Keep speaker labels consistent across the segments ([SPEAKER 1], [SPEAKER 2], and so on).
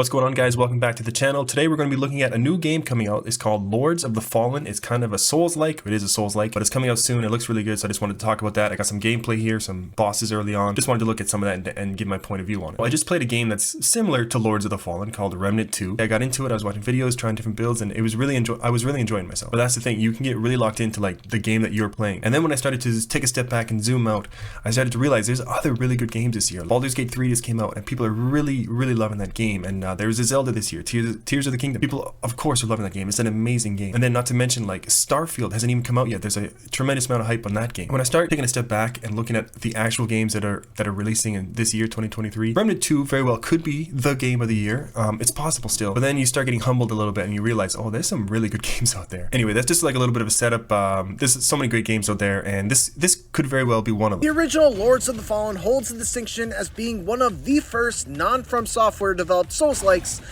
[SPEAKER 1] What's going on, guys? Welcome back to the channel. Today we're going to be looking at a new game coming out. It's called Lords of the Fallen. It's kind of a Souls-like. It is a Souls-like, but it's coming out soon. It looks really good, so I just wanted to talk about that. I got some gameplay here, some bosses early on. Just wanted to look at some of that and give my point of view on it. Well, I just played a game that's similar to Lords of the Fallen called Remnant 2. I got into it. I was watching videos, trying different builds, and I was really enjoying myself. But that's the thing. You can get really locked into like the game that you're playing. And then when I started to take a step back and zoom out, I started to realize there's other really good games this year. Baldur's Gate 3 just came out, and people are really loving that game. And there's a Zelda this year, Tears of the Kingdom. People, of course, are loving that game. It's an amazing game. And then not to mention, like, Starfield hasn't even come out yet. There's a tremendous amount of hype on that game. When I start taking a step back and looking at the actual games that are releasing in this year, 2023, Remnant 2 very well could be the game of the year. It's possible still. But then you start getting humbled a little bit and you realize, oh, there's some really good games out there. Anyway, that's just like a little bit of a setup. There's so many great games out there, and this could very well be one of them.
[SPEAKER 2] The original Lords of the Fallen holds the distinction as being one of the first non-From Software developed Souls-likes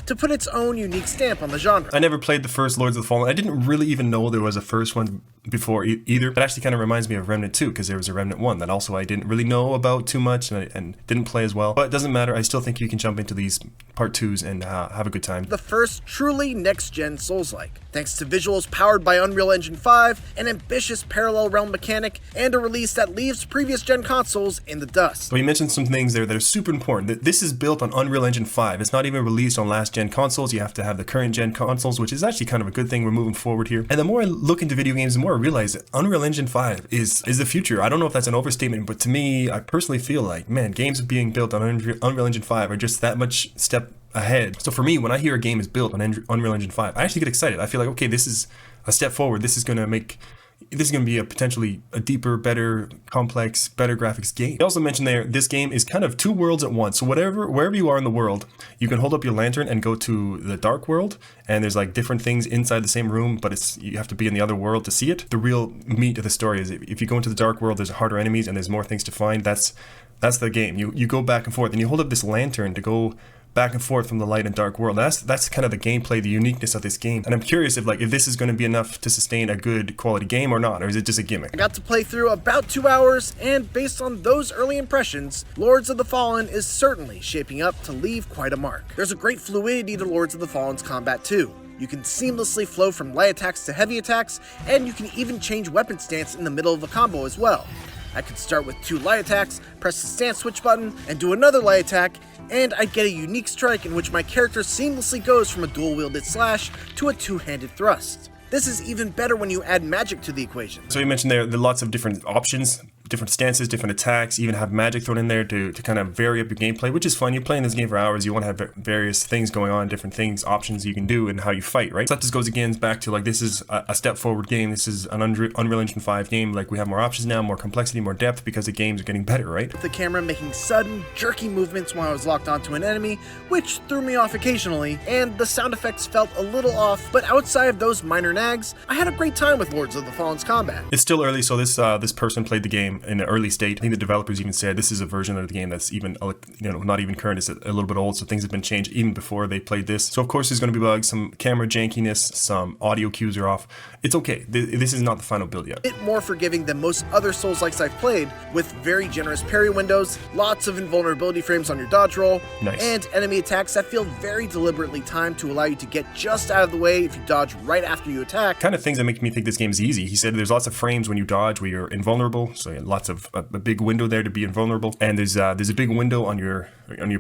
[SPEAKER 2] to put its own unique stamp on the genre.
[SPEAKER 1] I never played the first Lords of the Fallen. I didn't really even know there was a first one before either. That actually kind of reminds me of Remnant 2, because there was a Remnant 1 that also I didn't really know about too much and didn't play as well. But it doesn't matter. I still think you can jump into these part 2s and have a good time.
[SPEAKER 2] The first truly next-gen Souls-like, thanks to visuals powered by Unreal Engine 5, an ambitious parallel realm mechanic, and a release that leaves previous-gen consoles in the dust.
[SPEAKER 1] So you mentioned some things there that are super important. This is built on Unreal Engine 5. It's not even released on last-gen consoles. You have to have the current-gen consoles, which is actually kind of a good thing. We're moving forward here. And the more I look into video games, the more I realize that Unreal Engine 5 is the future. I don't know if that's an overstatement, but to me, I personally feel like, man, games being built on Unreal Engine 5 are just that much step ahead. So for me, when I hear a game is built on Unreal Engine 5, I actually get excited. I feel like, okay, this is a step forward. This is going to be a potentially a deeper, better, complex, better graphics game. They also mentioned there, this game is kind of two worlds at once. So wherever you are in the world, you can hold up your lantern and go to the dark world, and there's like different things inside the same room, but you have to be in the other world to see it. The real meat of the story is if you go into the dark world, there's harder enemies and there's more things to find. That's the game. You go back and forth, and you hold up this lantern to go back and forth from the light and dark world. That's kind of the gameplay, the uniqueness of this game. And I'm curious if this is going to be enough to sustain a good quality game or not, or is it just a gimmick?
[SPEAKER 2] I got to play through about 2 hours, and based on those early impressions, Lords of the Fallen is certainly shaping up to leave quite a mark. There's a great fluidity to Lords of the Fallen's combat too. You can seamlessly flow from light attacks to heavy attacks, and you can even change weapon stance in the middle of a combo as well. I could start with 2 light attacks, press the stance switch button, and do another light attack, and I'd get a unique strike in which my character seamlessly goes from a dual-wielded slash to a two-handed thrust. This is even better when you add magic to the equation.
[SPEAKER 1] So you mentioned there are lots of different options, different stances, different attacks, even have magic thrown in there to kind of vary up your gameplay, which is fun. You're playing this game for hours, you want to have various things going on, different things, options you can do and how you fight, right? So that just goes again back to like, this is a step forward game. This is an Unreal Engine 5 game. Like, we have more options now, more complexity, more depth, because the games are getting better, right?
[SPEAKER 2] With the camera making sudden, jerky movements while I was locked onto an enemy, which threw me off occasionally, and the sound effects felt a little off, but outside of those minor nags, I had a great time with Lords of the Fallen's combat.
[SPEAKER 1] It's still early, so this person played the game in the early state. I think the developers even said this is a version of the game that's even, not even current. It's a little bit old, so things have been changed even before they played this. So of course there's going to be bugs, some camera jankiness, some audio cues are off. It's okay. This is not the final build yet.
[SPEAKER 2] A bit more forgiving than most other Souls-likes I've played, with very generous parry windows, lots of invulnerability frames on your dodge roll,
[SPEAKER 1] nice,
[SPEAKER 2] and enemy attacks that feel very deliberately timed to allow you to get just out of the way if you dodge right after you attack.
[SPEAKER 1] Kind of things that make me think this game is easy. He said there's lots of frames when you dodge where you're invulnerable, so lots of a big window there to be invulnerable, and there's a big window on your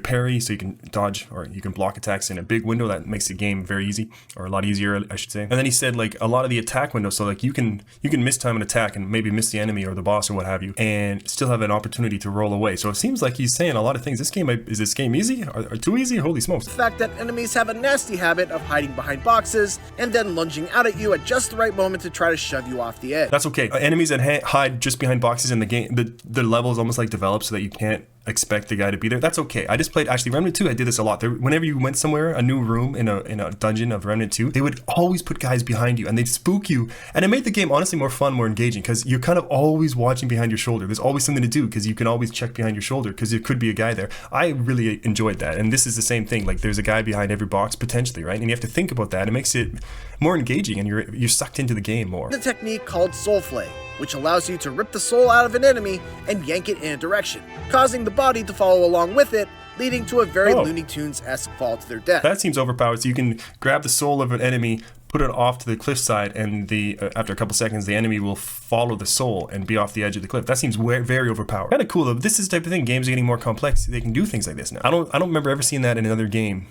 [SPEAKER 1] parry, so you can dodge or you can block attacks in a big window. That makes the game very easy, or a lot easier, I should say. And then he said like a lot of the attack windows, so like you can mistime an attack and maybe miss the enemy or the boss or what have you, and still have an opportunity to roll away. So it seems like he's saying a lot of things. Is this game easy or too easy? Holy smokes!
[SPEAKER 2] The fact that enemies have a nasty habit of hiding behind boxes and then lunging out at you at just the right moment to try to shove you off the edge.
[SPEAKER 1] That's okay. Enemies that hide just behind boxes in the game, the level is almost like developed so that you can't expect the guy to be there. That's okay. I just played actually Remnant 2. I did this a lot. Whenever you went somewhere, a new room in a dungeon of Remnant 2, they would always put guys behind you and they'd spook you, and it made the game honestly more fun, more engaging, because you're kind of always watching behind your shoulder. There's always something to do because you can always check behind your shoulder because there could be a guy there. I really enjoyed that, and this is the same thing. Like, there's a guy behind every box potentially, right? And you have to think about that. It makes it more engaging, and you're sucked into the game more.
[SPEAKER 2] The technique called Soul Flay, which allows you to rip the soul out of an enemy and yank it in a direction, causing the body to follow along with it, leading to a very
[SPEAKER 1] Oh.
[SPEAKER 2] Looney Tunes-esque fall to their death.
[SPEAKER 1] That seems overpowered. So you can grab the soul of an enemy, put it off to the cliffside, and after a couple seconds, the enemy will follow the soul and be off the edge of the cliff. That seems very overpowered. Kind of cool though. This is the type of thing. Games are getting more complex. They can do things like this now. I don't remember ever seeing that in another game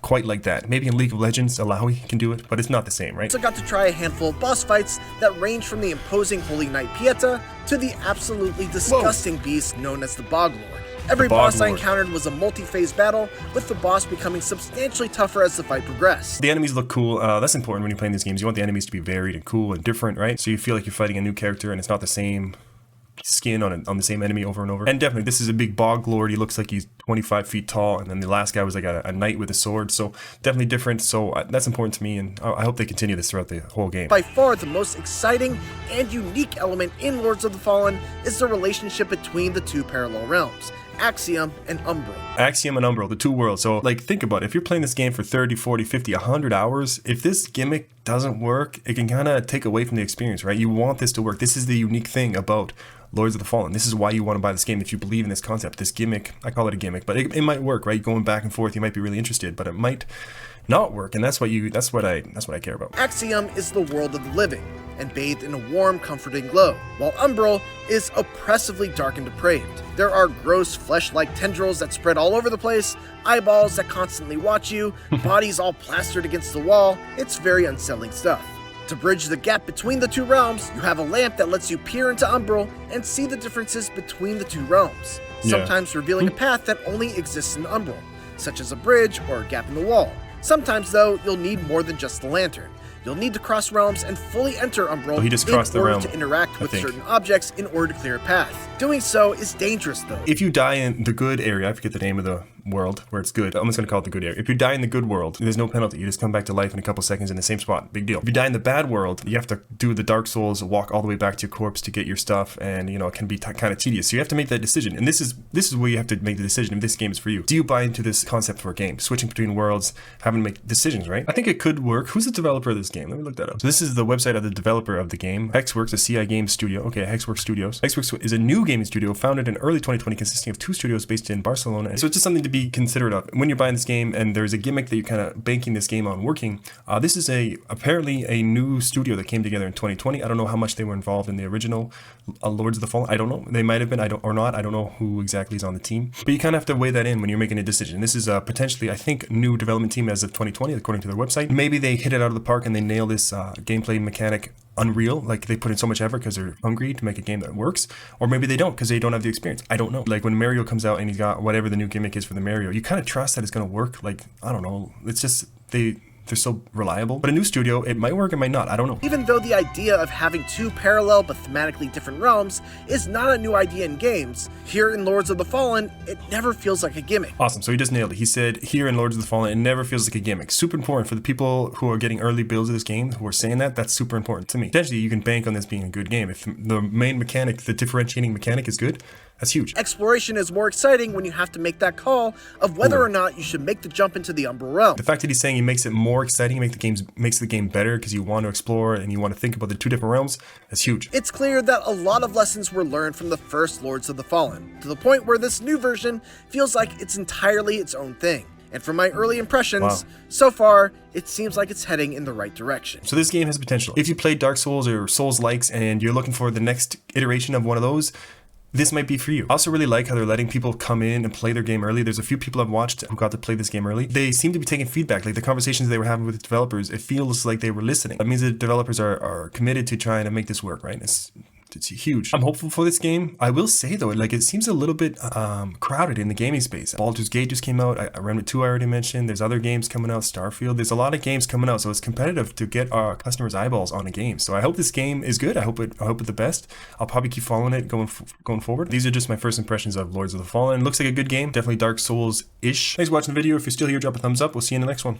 [SPEAKER 1] quite like that. Maybe in League of Legends, Alawi can do it, but it's not the same, right?
[SPEAKER 2] I also got to try a handful of boss fights that range from the imposing Holy Knight Pieta to the absolutely disgusting beast known as the Bog Lord. Every
[SPEAKER 1] Bog
[SPEAKER 2] boss I
[SPEAKER 1] Lord.
[SPEAKER 2] encountered was a multi-phase battle, with the boss becoming substantially tougher as the fight progressed.
[SPEAKER 1] The enemies look cool. That's important when you're playing these games. You want the enemies to be varied and cool and different, right? So you feel like you're fighting a new character and it's not the same skin on the same enemy over and over. And definitely, this is a big bog lord. He looks like he's 25 feet tall, and then the last guy was like a knight with a sword. So definitely different. So that's important to me, and I hope they continue this throughout the whole game.
[SPEAKER 2] By far, the most exciting and unique element in Lords of the Fallen is the relationship between the two parallel realms, Axiom and Umbral.
[SPEAKER 1] Axiom and Umbral, the two worlds. So like, think about it. If you're playing this game for 30, 40, 50, 100 hours, if this gimmick doesn't work, it can kind of take away from the experience, right? You want this to work. This is the unique thing about Lords of the Fallen. This is why you want to buy this game if you believe in this concept, this gimmick. I call it a gimmick, but it might work, right? Going back and forth, you might be really interested, but it might not work, and that's what I care about.
[SPEAKER 2] Axiom is the world of the living, and bathed in a warm, comforting glow, while Umbral is oppressively dark and depraved. There are gross, flesh-like tendrils that spread all over the place, eyeballs that constantly watch you, bodies all plastered against the wall. It's very unsettling stuff. To bridge the gap between the two realms, you have a lamp that lets you peer into Umbral and see the differences between the two realms, sometimes revealing a path that only exists in Umbral, such as a bridge or a gap in the wall. Sometimes, though, you'll need more than just the lantern. You'll need to cross realms and fully enter Umbral in order to interact with certain objects in order to clear a path. Doing so is dangerous, though.
[SPEAKER 1] If you die in the good area, I forget the name of the world where it's good. I'm just going to call it the good area. If you die in the good world, there's no penalty. You just come back to life in a couple seconds in the same spot. Big deal. If you die in the bad world, you have to do the Dark Souls, walk all the way back to your corpse to get your stuff, and it can be kind of tedious. So you have to make that decision. And this is where you have to make the decision if this game is for you. Do you buy into this concept for a game? Switching between worlds, having to make decisions, right? I think it could work. Who's the developer of this game? Let me look that up. So this is the website of the developer of the game. Hexworks, a CI Games studio. Okay, Hexworks Studios. Hexworks is a new gaming studio founded in early 2020 consisting of 2 studios based in Barcelona. So it's just something to be considerate of when you're buying this game, and there's a gimmick that you're kind of banking this game on working. This is apparently a new studio that came together in 2020. I don't know how much they were involved in the original Lords of the Fallen. I don't know. They might have been, or not. I don't know who exactly is on the team. But you kind of have to weigh that in when you're making a decision. This is potentially, I think, new development team as of 2020, according to their website. Maybe they hit it out of the park and they nail this gameplay mechanic unreal, like they put in so much effort because they're hungry to make a game that works, or maybe they don't because they don't have the experience. I don't know. Like when Mario comes out and he's got whatever the new gimmick is for the Mario, you kind of trust that it's going to work. Like, I don't know. It's just they're so reliable. But a new studio, it might work, it might not. I don't know.
[SPEAKER 2] Even though the idea of having 2 parallel but thematically different realms is not a new idea in games, here in Lords of the Fallen, it never feels like a gimmick.
[SPEAKER 1] Awesome. So he just nailed it. He said, here in Lords of the Fallen, it never feels like a gimmick. Super important for the people who are getting early builds of this game, who are saying that's super important to me. Potentially, you can bank on this being a good game. If the main mechanic, the differentiating mechanic is good, that's huge.
[SPEAKER 2] Exploration is more exciting when you have to make that call of whether or not you should make the jump into the Umbral realm.
[SPEAKER 1] The fact that he's saying he makes it more exciting, makes the game better because you want to explore and you want to think about the 2 different realms, that's huge.
[SPEAKER 2] It's clear that a lot of lessons were learned from the first Lords of the Fallen, to the point where this new version feels like it's entirely its own thing. And from my early impressions, so far, it seems like it's heading in the right direction.
[SPEAKER 1] So this game has potential. If you play Dark Souls or Souls-likes and you're looking for the next iteration of one of those, this might be for you. I also really like how they're letting people come in and play their game early. There's a few people I've watched who got to play this game early. They seem to be taking feedback, like the conversations they were having with the developers. It feels like they were listening. That means the developers are committed to trying to make this work, right? It's huge. I'm hopeful for this game. I will say though, like it seems a little bit crowded in the gaming space. Baldur's Gate just came out. Remnant 2 I already mentioned. There's other games coming out. Starfield. There's a lot of games coming out, so it's competitive to get our customers' eyeballs on a game. So I hope this game is good. I hope it the best. I'll probably keep following it going forward. These are just my first impressions of Lords of the Fallen. Looks like a good game. Definitely Dark Souls-ish. Thanks for watching the video. If you're still here, drop a thumbs up. We'll see you in the next one.